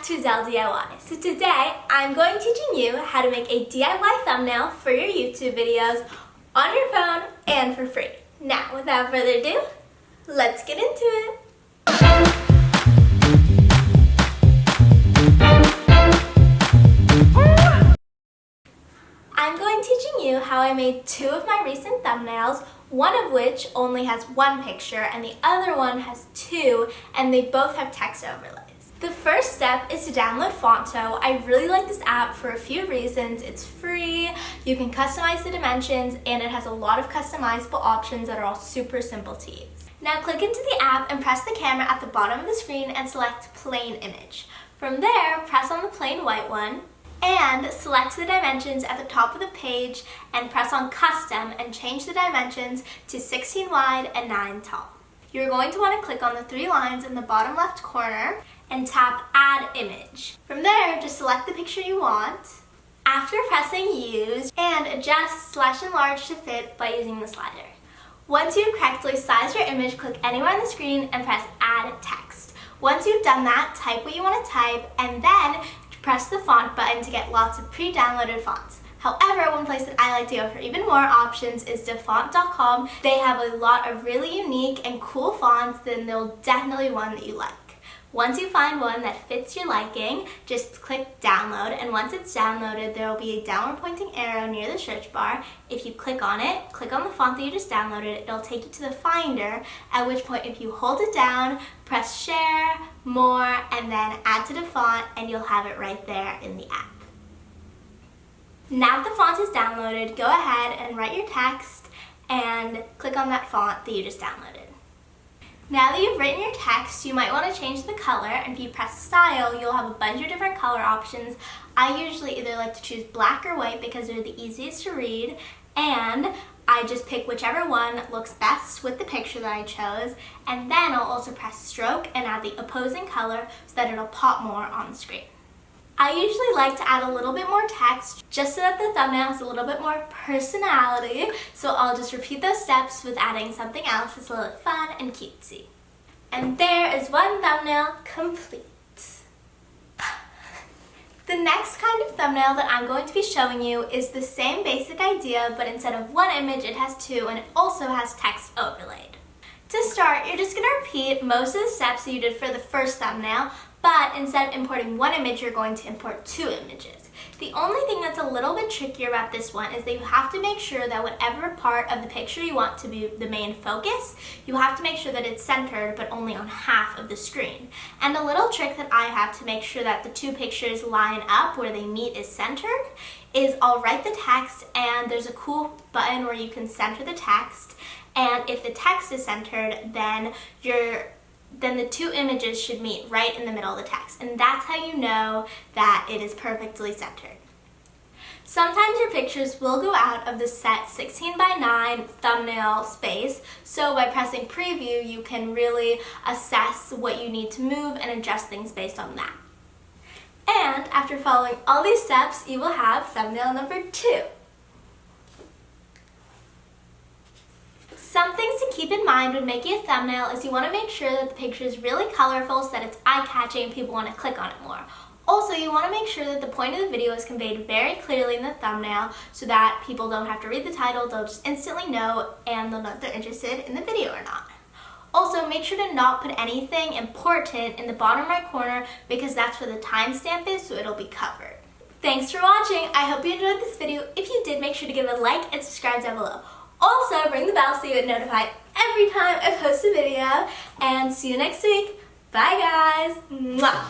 to Adele DIY. So today I'm going to teaching you how to make a DIY thumbnail for your YouTube videos on your phone and for free. Now without further ado, let's get into it. I'm going to teaching you how I made two of my recent thumbnails, one of which only has one picture and the other one has two, and they both have text overlays. The first step is to download Phonto. I really like this app for a few reasons. It's free, you can customize the dimensions, and it has a lot of customizable options that are all super simple to use. Now click into the app and press the camera at the bottom of the screen and select plain image. From there, press on the plain white one and select the dimensions at the top of the page and press on custom and change the dimensions to 16 wide and 9 tall. You're going to want to click on the three lines in the bottom left corner and tap add image. From there, just select the picture you want. After pressing use, and adjust / enlarge to fit by using the slider. Once you've correctly sized your image, click anywhere on the screen and press add text. Once you've done that, type what you want to type and then press the font button to get lots of pre-downloaded fonts. However, one place that I like to go for even more options is default.com. They have a lot of really unique and cool fonts, then there'll definitely be one that you like. Once you find one that fits your liking, just click download, and once it's downloaded, there will be a downward pointing arrow near the search bar. If you click on it, click on the font that you just downloaded, it'll take you to the Finder, at which point if you hold it down, press share, more, and then add to the font, and you'll have it right there in the app. Now that the font is downloaded, go ahead and write your text and click on that font that you just downloaded. Now that you've written your text, you might want to change the color, and if you press style, you'll have a bunch of different color options. I usually either like to choose black or white because they're the easiest to read, and I just pick whichever one looks best with the picture that I chose, and then I'll also press stroke and add the opposing color so that it'll pop more on the screen. I usually like to add a little bit more text just so that the thumbnail has a little bit more personality, so I'll just repeat those steps with adding something else that's a little fun and cutesy. And there is one thumbnail complete. The next kind of thumbnail that I'm going to be showing you is the same basic idea, but instead of one image, it has two, and it also has text overlaid. To start, you're just going to repeat most of the steps that you did for the first thumbnail, but instead of importing one image, you're going to import two images. The only thing that's a little bit trickier about this one is that you have to make sure that whatever part of the picture you want to be the main focus, you have to make sure that it's centered, but only on half of the screen. And a little trick that I have to make sure that the two pictures line up where they meet is centered is I'll write the text, and there's a cool button where you can center the text, and if the text is centered, then the two images should meet right in the middle of the text, and that's how you know that it is perfectly centered. Sometimes your pictures will go out of the set 16 by 9 thumbnail space, so by pressing preview you can really assess what you need to move and adjust things based on that. And after following all these steps, you will have thumbnail number 2. Some things to keep in mind when making a thumbnail is you want to make sure that the picture is really colorful so that it's eye-catching and people want to click on it more. Also, you want to make sure that the point of the video is conveyed very clearly in the thumbnail so that people don't have to read the title, they'll just instantly know and they'll know if they're interested in the video or not. Also, make sure to not put anything important in the bottom right corner because that's where the timestamp is, so it'll be covered. Thanks for watching. I hope you enjoyed this video. If you did, make sure to give it a like and subscribe down below. Also, ring the bell so you get notified every time I post a video. And see you next week. Bye, guys. Mwah.